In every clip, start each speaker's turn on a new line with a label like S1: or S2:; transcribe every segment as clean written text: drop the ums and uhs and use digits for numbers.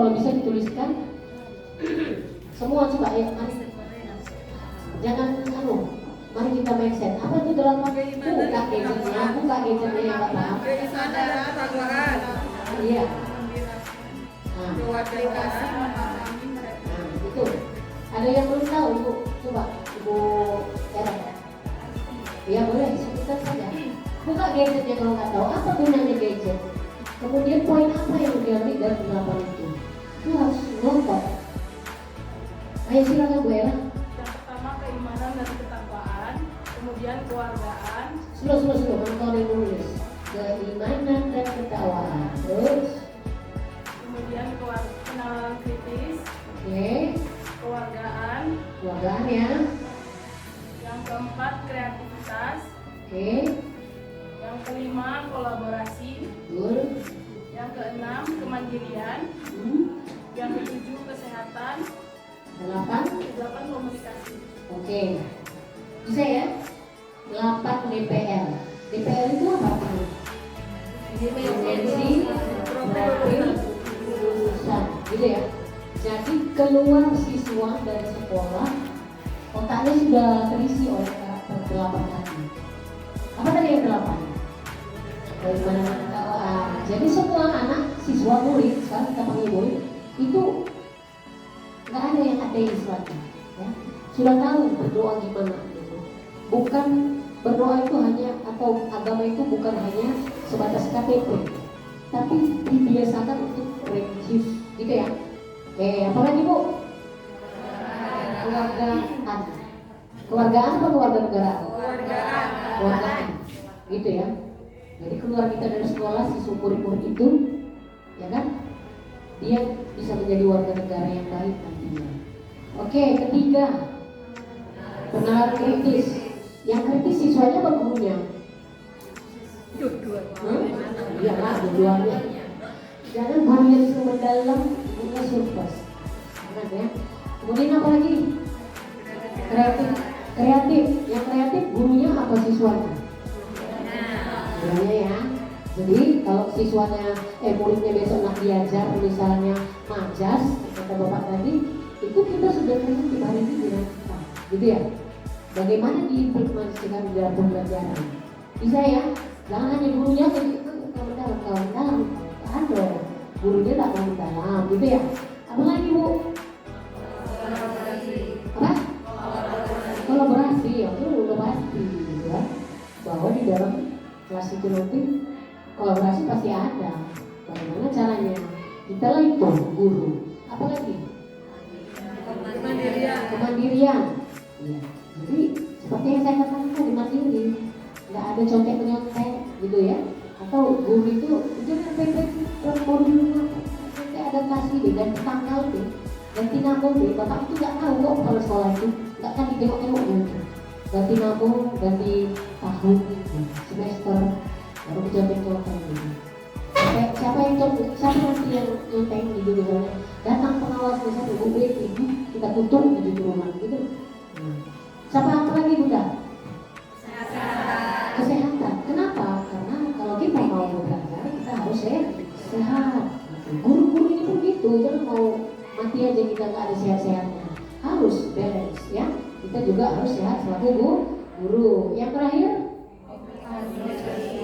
S1: kalau bisa dituliskan semua. Coba ya, mari. Jangan mari kita mindset. Apa itu dalam buka gadgetnya yang nggak paham. Iya. Itu. Ada yang belum tahu, Ibu? Coba Ibu Era. Ya boleh, sebutkan saja. Buka gadgetnya kalau nggak tahu apa gunanya gadget. Kemudian poin apa yang diambil dari penerapan itu? Itu harus nonton. Ayo silakan Bu Era.
S2: Yang pertama keimanan dan ketakwaan, kemudian keluargaan.
S1: Slow, nonton yang nulis. Keimanan dan ketakwaan. Terus.
S2: Kemudian kenalan kritis.
S1: Oke.
S2: Keluargaan
S1: Ya.
S2: Yang keempat kreativitas.
S1: Oke.
S2: Yang kelima kolaborasi.
S1: Betul.
S2: Yang keenam kemandirian. Yang ketujuh kesehatan. 8 komunikasi.
S1: Oke. Bisa ya? 8 DPR. DPR itu apa? Dimensi, profil, lulusan, gitu ya. Jadi keluar siswa dari sekolah, otaknya sudah terisi oleh karakter 8 tadi. Apa tadi yang 8? Dari mana-mana ketakwaan. Jadi semua anak siswa murid, sekarang kita panggil murid, itu nggak ada yang ateis lagi, ya. Sudah tahu berdoa gimana gitu. Bukan berdoa itu hanya, atau agama itu bukan hanya sebatas KTP, tapi dibiasakan untuk religius, gitu ya. Oke, apa lagi Bu? Keluargaan apa keluarga negara? Keluargaan, gitu ya. Jadi keluar kita dari sekolah, siswa murid-murid itu, ya kan? Dia bisa menjadi warga negara yang baik nantinya. Oke, ketiga, penalaran kritis. Yang kritis siswanya apa gurunya? Iya lah, dua-duanya. Jangan gurunya disuruh mendalam, gurunya surplus. Ya. Kemudian apa lagi? Kreatif. Yang kreatif gurunya apa siswanya? Gurunya ya. Jadi kalau siswanya, muridnya besok nak diajar misalnya majas, kata bapak tadi, itu kita sudah kreatif hari ini dengan kita, gitu ya. Bagaimana diimplementasikan di dalam pembelajaran? Bisa ya. Jangan hanya gurunya jadi kawan-kawan. Ada gurunya tak kawan dalam, gitu ya. Apa lagi Bu? Apa? Kolaborasi, ya itu udah pasti, gitu ya. Bahwa di dalam kelas itu nanti kolaborasi pasti ada. Bagaimana caranya? Kita lah itu guru. Apa lagi? Kemandirian. Iya. Jadi seperti yang saya katakan tadi, mandiri. Nggak ada contek-nyontek, gitu ya. Atau guru itu jangan pepet modulnya. Nanti adaptasi deh, ganti tanggal deh, ganti nabung deh. Bapak itu nggak tahu kok kalau sekolah itu nggak kan ditengok-tengok gitu. Ganti nabung, ganti tahun, semester. Baru kecontek-contek gitu. Siapa nanti yang nyonteng gitu misalnya, datang pengawas misalnya Bu itu kita tutup di rumah gitu. Siapa apa lagi Bunda? Kesehatan. Kenapa? Karena kalau kita mau belajar kita harus sehat. Guru-guru ini pun gitu, jangan mau mati aja kita nggak ada sehat-sehatnya. Harus balance ya. Kita juga harus sehat selaku guru. Yang terakhir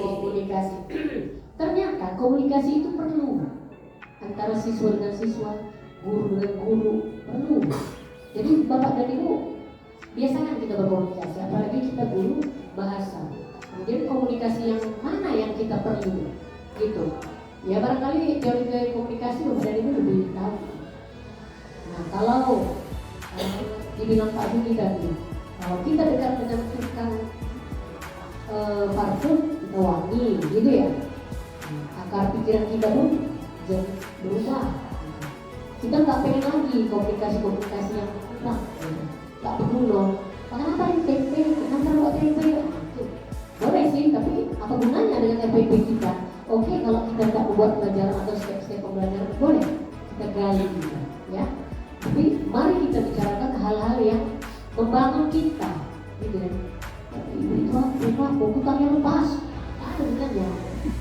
S1: komunikasi. Ternyata komunikasi itu perlu antara siswa dengan siswa, guru dengan guru, perlu. Jadi Bapak dan Ibu biasakan kita berkomunikasi, apalagi kita guru bahasa. Kemudian komunikasi yang mana yang kita perlu, gitu. Ya barangkali teori komunikasi Bapak dan Ibu lebih tahu. Nah kalau dibilang Pak Budi tadi, kalau kita dekat dengan tukang parfum, kita wangi, gitu ya. Akar pikiran kita pun jadi berubah. Kita nggak pengen lagi komunikasi yang kurang, nggak perlu loh. Kenapa ini tempe? Kenapa buat tempe? Boleh sih, tapi apa gunanya dengan FPP kita? Oke, kalau kita tak membuat pelajaran atau step-step pembelajaran, boleh kita gali juga, ya. Tapi mari kita bicarakan hal-hal yang membangun kita, gitu ya. Itu buku tanya lepas, ada gunanya.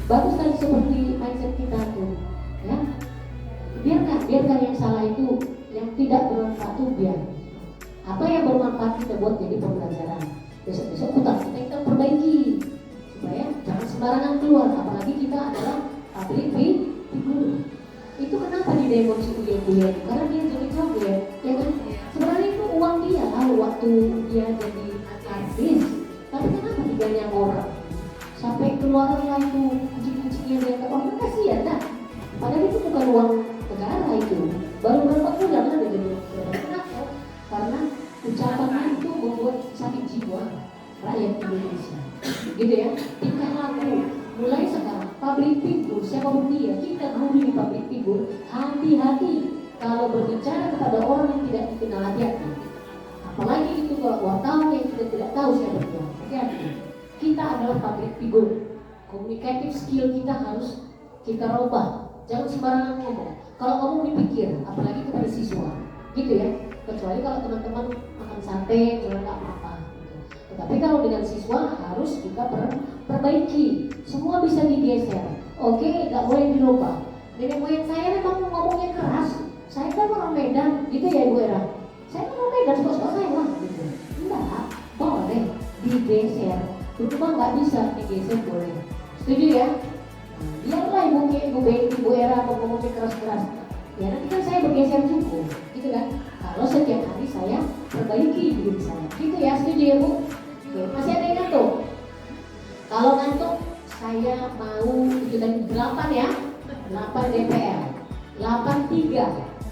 S1: Bagus kan seperti mindset kita tuh, ya. Biarkan biarkan yang salah itu, yang tidak bermanfaat itu biar. Apa yang bermanfaat kita buat jadi pembelajaran. Besok-besok kita perbaiki supaya jangan sembarangan keluar. Apalagi kita adalah public figure. Itu kenapa di demo si kuliah-kuliah itu? Karena dia joget-joget, ya kan? Sebenarnya itu uang dia lah waktu dia jadi artis. Tapi kenapa diganyang orang? Sampai keluar lah itu kucing-kucingnya dia ke orang, kasihan dah. Padahal itu bukan uang negara itu. Baru berapa bulan ada jadi kenapa? Karena ucapan itu membuat sakit jiwa rakyat Indonesia. Gitu ya. Tingkah laku mulai sekarang public figure siapapun dia, kita bully public figure, hati-hati kalau berbicara kepada orang yang tidak dikenal, hati-hati. Apalagi itu kalau wartawan yang kita tidak tahu siapa dia. Hati-hati. Kita adalah public figure. Communicative skill kita harus kita rubah. Jangan sembarangan ngomong. Kalau ngomong dipikir, apalagi kepada siswa, gitu ya. Kecuali kalau teman-teman makan sate, jangan nggak apa-apa. Tetapi kalau dengan siswa harus kita perbaiki. Semua bisa digeser. Oke, nggak boleh dirubah. Nenek moyang saya memang ngomongnya keras. Saya kan orang Medan, gitu ya Ibu Era. Saya kan orang Medan, suka-suka saya lah. Gitu. Enggak, boleh digeser. Cuma nggak bisa digeser boleh. Setuju ya? Biarlah Ibu Era ngomongnya keras-keras. Ya nanti kan saya bergeser cukup, gitu kan? Kalau setiap hari saya perbaiki diri saya, gitu ya, setuju ya Bu? Oke, masih ada yang ngantuk? Kalau ngantuk, saya mau itu tadi 8 ya, 8 DPR, 8 3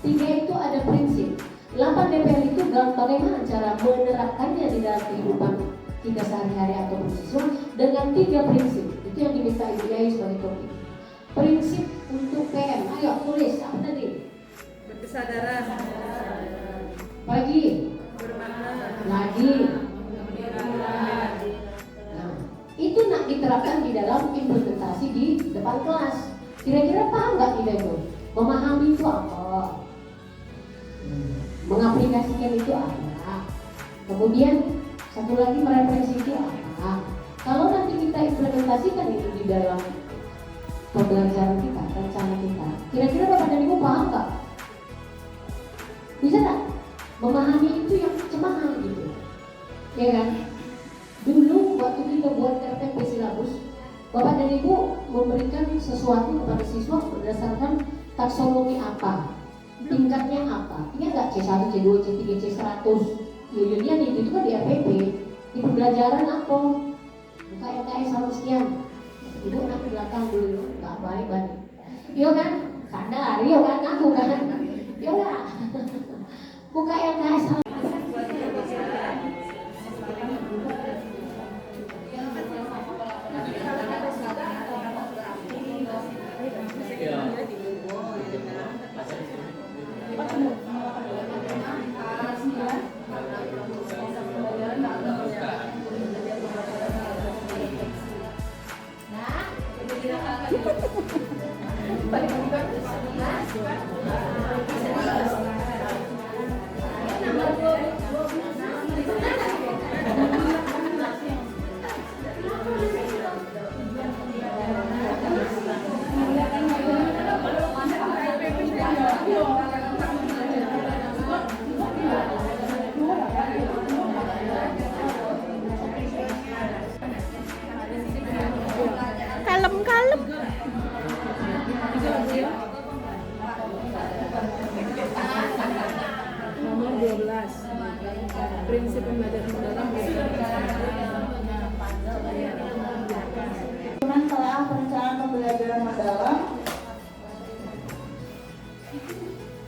S1: itu ada prinsip. 8 DPR itu bagaimana cara menerapkannya di dalam kehidupan kita sehari-hari atau bersiswa dengan 3 prinsip. Itu yang diminta Ibu Yai sebagai topik. Prinsip untuk PM, ayo tulis apa tadi?
S2: Berkesadaran,
S1: Pagi,
S2: bermakna,
S1: lagi. Nah, itu nak diterapkan di dalam implementasi di depan kelas. Kira-kira paham nggak kita itu? Memahami itu apa? Mengaplikasikan itu apa? Kemudian satu lagi merefleksi itu apa? Kalau nanti kita implementasikan itu di dalam pembelajaran kita, rencana kita, kira-kira Bapak dan Ibu paham nggak? Bisa nggak? Memahami itu yang cemahan gitu, ya kan? Dulu waktu kita buat RPP silabus, Bapak dan Ibu memberikan sesuatu kepada siswa berdasarkan taksonomi apa, tingkatnya apa. Ingat nggak C1, C2, C3, C100? Unitnya itu kan di RPP. Di pembelajaran apa? Buka LKS harus sekian. Ibu anak di belakang dulu, nggak balik-balik. Iya kan? Sadar, iya kan? Aku kan? Iya nggak? Buka LKS harus.
S2: kalem-kalem. Nomor 12. Prinsip pembelajaran mendalam.
S3: Telah perencanaan pembelajaran mendalam.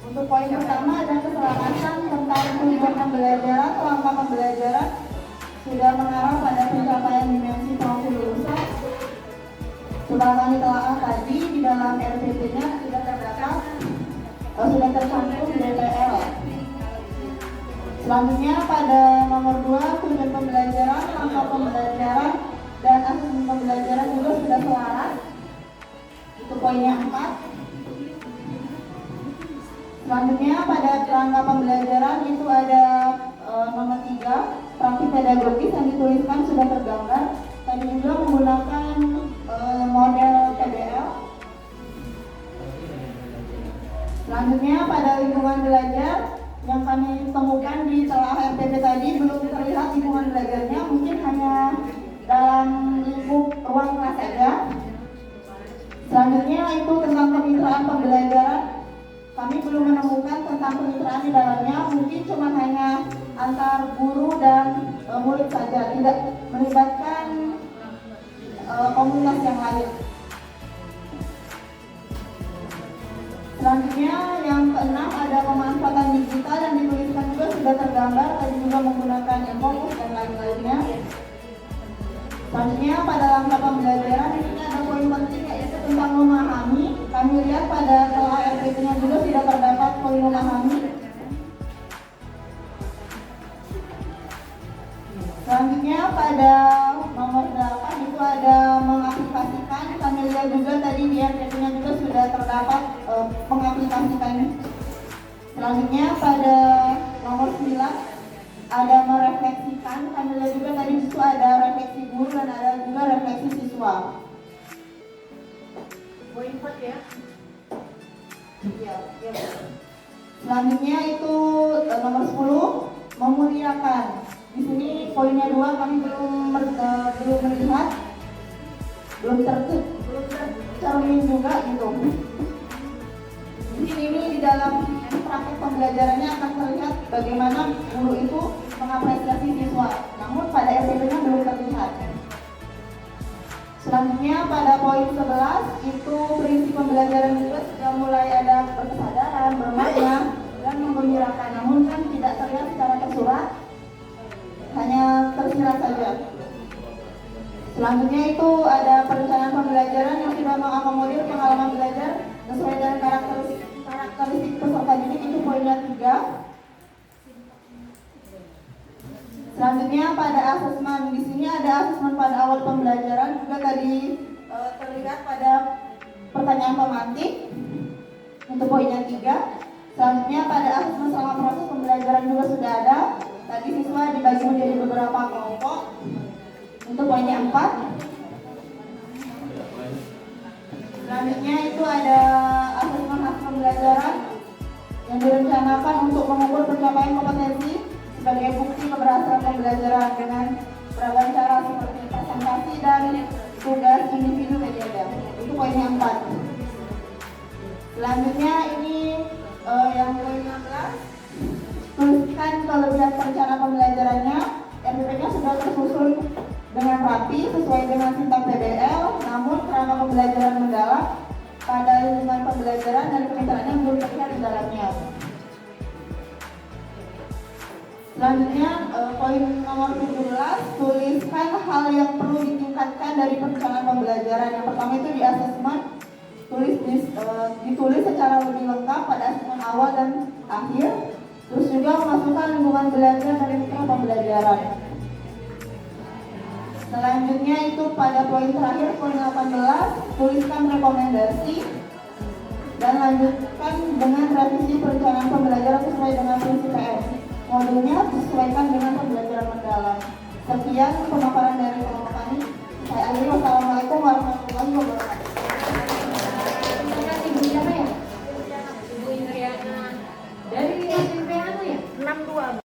S3: Untuk poin pertama ada keselamatan tentang tujuan pembelajaran, langkah pembelajaran sudah mengarah pada pencapaian dimensi profil lulusan. Setelah kami telah tadi di dalam RPP-nya sudah terdapat, sudah tercantum di DPL. Selanjutnya pada nomor 2 tujuan pembelajaran, langkah pembelajaran dan asesmen pembelajaran juga sudah selaras. Itu poinnya 4. Selanjutnya pada kerangka pembelajaran itu ada nomor 3 praktik pedagogis yang dituliskan sudah tergambar. Tadi juga menggunakan model PBL. Selanjutnya pembelajaran kami belum menemukan tentang kemitraan di dalamnya, mungkin cuma hanya antar guru dan murid saja, tidak melibatkan komunitas yang lain. Selanjutnya yang keenam ada pemanfaatan digital yang dituliskan juga sudah tergambar, tadi juga menggunakan fokus dan lain-lainnya. Selanjutnya pada langkah pembelajaran di sini ada poin penting yaitu tentang memahami. Kami lihat pada telah RPT-nya juga sudah terdapat poin memahami. Selanjutnya pada nomor 8 itu ada mengaplikasikan. Kami lihat juga tadi di RPT-nya juga sudah terdapat mengaplikasikannya. Selanjutnya pada nomor 9 ada merefleksikan. Kami lihat juga tadi itu ada refleksi guru dan ada juga refleksi siswa.
S2: Poin 4 ya.
S3: Iya. Selanjutnya itu nomor 10 memuliakan. Di sini poinnya 2 kami belum melihat, belum tercermin juga gitu. Mungkin ini di dalam praktek pembelajarannya akan terlihat bagaimana guru itu mengapresiasi siswa, namun pada RPP-nya belum terlihat. Selanjutnya pada poin 11 itu prinsip pembelajaran juga sudah mulai ada berkesadaran, bermakna, dan menggembirakan, namun kan tidak terlihat secara tersurat, hanya tersirat saja. Selanjutnya itu ada perencanaan pembelajaran yang sudah mengakomodir pengalaman belajar sesuai dengan karakteristik peserta didik, itu poinnya 3. Selanjutnya pada asesmen, di sini ada asesmen pada awal pembelajaran juga tadi terlihat pada pertanyaan pemantik, untuk poinnya 3. Selanjutnya pada asesmen selama proses pembelajaran juga sudah ada. Tadi siswa dibagi menjadi beberapa kelompok, untuk poinnya 4. Selanjutnya itu ada asesmen hasil pembelajaran yang direncanakan untuk mengukur pencapaian kompetensi sebagai bukti keberhasilan pembelajaran dengan beragam cara seperti presentasi dan tugas individu media. Itu poinnya 4. Selanjutnya ini yang poin 16, tuliskan kelebihan perencanaan pembelajarannya. RPP-nya sudah tersusun dengan rapi sesuai dengan sintaks PBL, namun kerangka pembelajaran mendalam pada lingkungan pembelajaran dan kemitraannya belum terlihat di dalamnya. Selanjutnya poin nomor 17, tuliskan hal yang perlu ditingkatkan dari perencanaan pembelajaran. Yang pertama itu di asesmen, ditulis secara lebih lengkap pada asesmen awal dan akhir. Terus juga memasukkan lingkungan belajar dari mitra pembelajaran. Selanjutnya itu pada poin terakhir, poin 18, tuliskan rekomendasi dan lanjutkan dengan revisi perencanaan pembelajaran sesuai dengan prinsip PM. Modulnya disesuaikan dengan pembelajaran mendalam. Sekian pemaparan dari kelompok kami. Saya akhiri, wassalamualaikum warahmatullahi wabarakatuh.